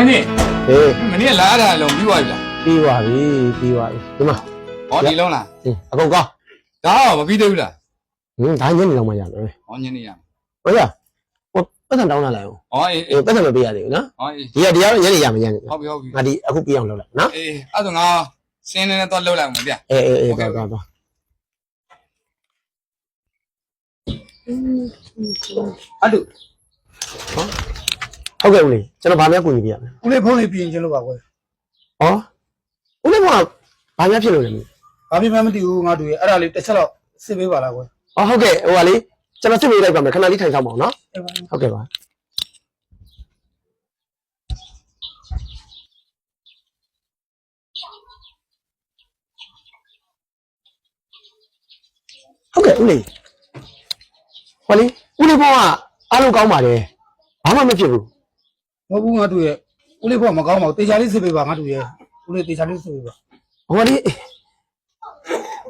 နေ့မနေ့လာတာလုံးပြီးသွားပြီလားပြီးပါပြီဒီမှာဟောဒီလုံးလားအကုန်ကောင်းဒါတော့မပြီးသေးဘူးလားဒါညနေတော့မှရမယ်ဟောညနေရဟုတ်ရဟိုပတ်စံတောင်းလာလိုက်အောင်ဟောအေးပတ်စံမပေးရသေးဘူးနော်ဟောအေးဒီကတော့ညနေရမယ်ညနေဟုတ်ပြီဟုတ်ပြီငါဒီအခုပြီးအောင်လုပ်လိုက်နော်အေးအဲ့ဒါငါစင်းနေနဲ့တော့လှုပ်လိုက်အောင်ဗျအေးတော့ဟုတ်ကဲ့ဦးလေးကျွန်တော်ဗာများကူညီပြရမယ်ဦးလေးဖုန်းလေးပြင်ချင်းလို့ပါကွယ်ဟောဦးလေးကဗာများဖြစ်လို့လဲဘာဖြစ်မှမသိဘူးငါတို့ရဲ့အဲ့ဒါလေးတစ်ချက်တော့စစ်ပေးပါလားကွယ်ဟုတ်ကဲ့ဟိုကလေကျွန်တော်စစ်ပေးလိုက်ပါမယ်ခဏလေးထိုင်ဆောင်ပါအောင်နော်ဟုတ်ကဲ့ပါဟုတ်ကဲ့ဦးလေးဟောလေဦးလေးဘောကအားလုံးကောင်းပါတယ်ဘာမှမဖြစ်ဘူးမဟုတ်ဘူးငါတို့ရဲ့ဦးလေးဘောမကောင်းပါဘူးတေချာလေးစစ်ပေးပါငါတို့ရဲ့ဦးလေးတေချာလေးစစ်ပေးပါဟောလေ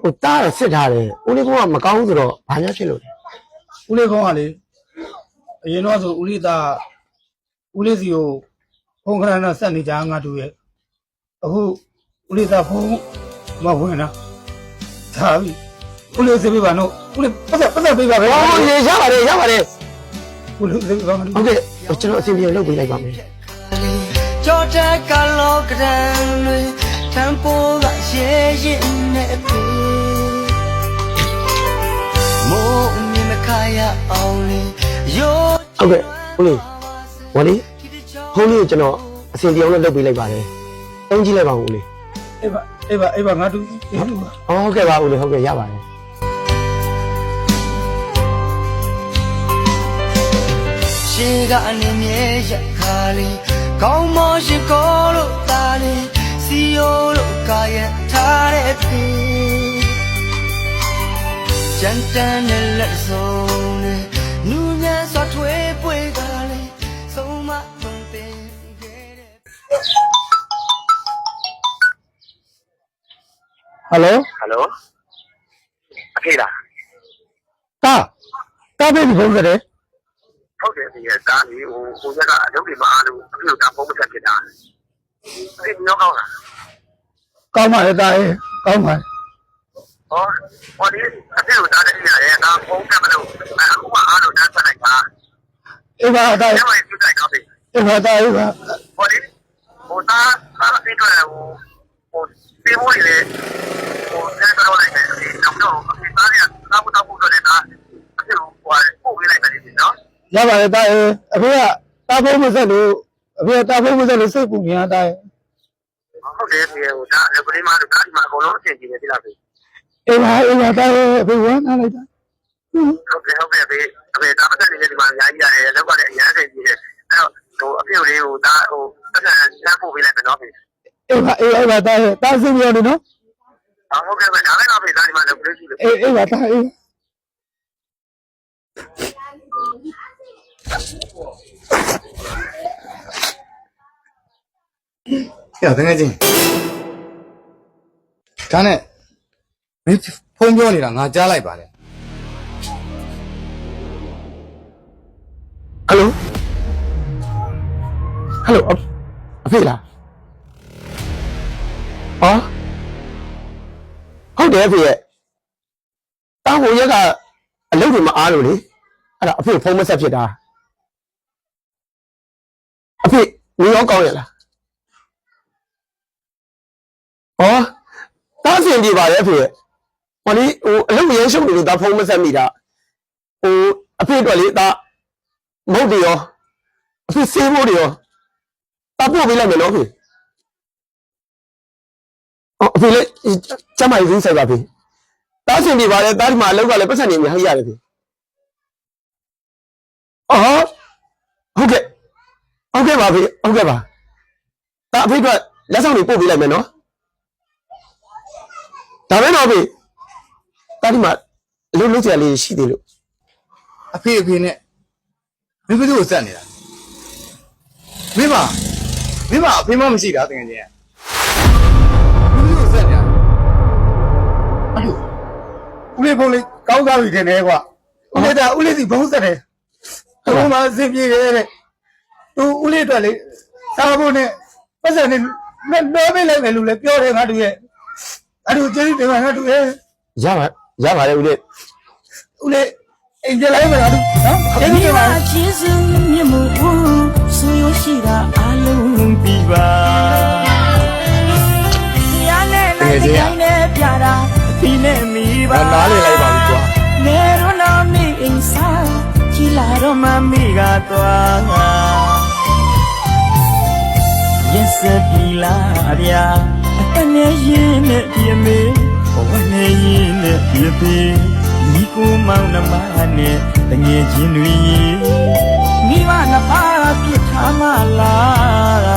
ဟိုတားရစစ်ထားတယ်ဦးလေးဘောကမကောင်းဘူးဆိုတော့ဘာများဖြစ်လို့လဲဦးလေးဘောကလေအရင်တော့ဆိုဦးလေးသားဦးလေးစီကိုဖုန်းခဏနဲ့ဆက်နေကြငါတို့ရဲ့အခုဦးလေးသားဖုန်းမဝင်လားဒါပြီဦးလေးစစ်ပေးပါနော်ဦးလေးပတ်သက်ပေးပါပဲဟောရပါတယ်ဦးလေးစစ်ပေးပါဟုတ်ကဲ့ကျွန်တော်အစီအစဉ်လုပ်ပေးလိုက်ပါမယ်ကြောတဲ့ကလောကရန်တွေတန်ဖိုးကရဲရင်နဲ့ပြီမိုးမြင်မခါရအောင်လေရိုးဟုတ်ကဲ့ဦးလေးဝါလေးဖုန်းလေးကိုကျွန်တော်အစီအစဉ်လုပ်ပေးလိုက်ပါတယ်တုံးကြည့်လိုက်ပါဦးလေးအေးပါငါတို့ဟုတ်ကဲ့ပါဦးလေးဟုတ်ကဲ့ရပါတယ်ရှေးကအနေမြဲရခါလေးကောင်းမရှိကိုလို့တာလေးစီယိုလို့ကာရထားတဲ့ဖေကြမ်းတမ်းတဲ့လက်စုံနဲ့နူးညံ့စွာထွေးပွေကလေးဆုံးမသွန်သင်ခဲ့တဲ့ဟယ်လိုအဖေလားတားပေးပြီးဖုန်းရတယ်ဟုတ်တယ်ဒီကဒါဒီဟိုကအလုပ်တွေမအားလို့အဖေကဖုန်းမဆက်ဖြစ်တာအဖေညောကောင်းလားကောင်းပါလေတားရဲ့ကောင်းပါဟောဒီအဖေကတားတယ်ရတယ်ငါဖုန်းဆက်မလို့အခုမှအားလို့တန်းဆက်လိုက်တာအေးပါတားရဲ့ကျမပြလိုက်တော့ပြီအေးပါတားရဲ့ဟောဒီဟိုတားအဖေကဟိုစေမိုးလေဟိုဆက်တော့လိုက်တယ်တော့အဖေသားရသာမတော်ဘူးတော့လေတားအဖေဟိုပို့ပေးလိုက်တယ်နော်ရပါတယ်တားရဲ့အဖေကတားဖုန်းမဆက်လို့အဖေကတားဖုန်းမဆက်လို့စိတ်ပူနေတာတားရဲ့ဟုတ်တယ်ဒီဟိုဒါလည်းကိုလေးမတို့တားဒီမှာအကုန်လုံးအဆင်ပြေတယ်ဒီလားဖေအေးပါတားရဲ့အဖေဝမ်းထားလိုက်တာဟုတ်ကဲ့အဖေဒါပတ်သက်နေတဲ့ဒီမှာအများကြီးရတယ်လောက်ကလည်းအများကြီးကြီးတယ်အဲ့တော့ဟိုအဖေလေးဟိုဒါဟိုပတ်သက်လမ်းပို့ပေးလိုက်မယ်နော်ဖေအေးပါတားရဲ့တားစိတ်ပြောနေနော်ဟုတ်ကဲ့ဒါလည်းတော့ဖေဒါဒီမှာလုပ်လို့ရှိတယ်အေးပါတားအေးရတကယ်ချင်းဒါနဲ့မင်းဖုန်းပြောနေတာငါကြားလိုက်ပါလေဟယ်လိုအဖေလားဟုတ်တယ်အဖေရဲ့တားဟိုရက်ကအလုပ်တွေမအားလို့လေအဲ့ဒါအဖေဖုန်းမဆက်ဖြစ်တာအဖေနေရောကောင်းရလားတားစင်ပြပါရဲ့အဖေရဲ့ဟိုလေဟိုအလုပ်ရမ်းရှုပ်နေလို့ဒါဖုန်းမဆက်မိတာဟိုအဖေအတွက်လေဒါမဟုတ်တယ်ရောအဖေစေးဖို့တယ်ရောတာပို့ပေးလိုက်မယ်နော်အဖေအဖေလေကျမကြီးဆိုင်ပါဖေတားစင်ပြပါရဲ့တားဒီမှာအလုပ်ကလည်းပတ်စံနေအများကြီးရတယ်ဖေဟုတ်ကဲ့ပါဖေဟုတ်ကဲ့ပါဒါအဖေကလက်ဆောင်တွေပို့ပေးလိုက်မယ်နော်ဒါပဲတော့ဖေတာဒီမှာအလုပ်လုပ်ကြလေးရှိသေးလို့အဖေနဲ့မင်းဘယ်သူ့ကိုဆက်နေတာမင်းမအဖေမမရှိတာတကယ်ချင်းမင်းဘယ်သူ့ကိုဆက်နေတာအဲ့လိုဦးလေးဖုန်းလေးကောင်းစားပြီခင်ဗျာကွာဦးလေးစီဖုန်းဆက်တယ်ဘုံမှာအဆင်ပြေခဲ့တဲ့သူဦးလေးအတွက်လေစ စားဖို့နဲ့ပတ်စံနဲ့တော့ပေးလိုက်မယ်လို့လည်းပြောတယ်ငါတို့ရဲ့အဲ့ဒါကျေးဇူးတင်ပါငါတို့ရဲ့ ရပါတယ်ဦးလေး ဦးလေးအိမ်ကျလိုက်မယ်ငါတို့နော်ကျေးဇူးတင်ပါ ကျေးဇူးမြတ်မှုဆူရရှိတာအလုံးပြပါတရားနဲ့လိုက်တိုင်းနဲ့ပြတာဒီနဲ့မိပါ နားလေလိုက်ပါပြီကွာ နေရောနာမိအင်းစားကြည်လာတော့မမိကသွားရက်စပြီလာဗျာအနေရင်နဲ့ပြမေဘဝနဲ့ရင်နဲ့ပြပေမိကိုမောင်နှမနဲ့တငယ်ချင်းတွေမိမနှစ်ပါးပြစ်ထားမလား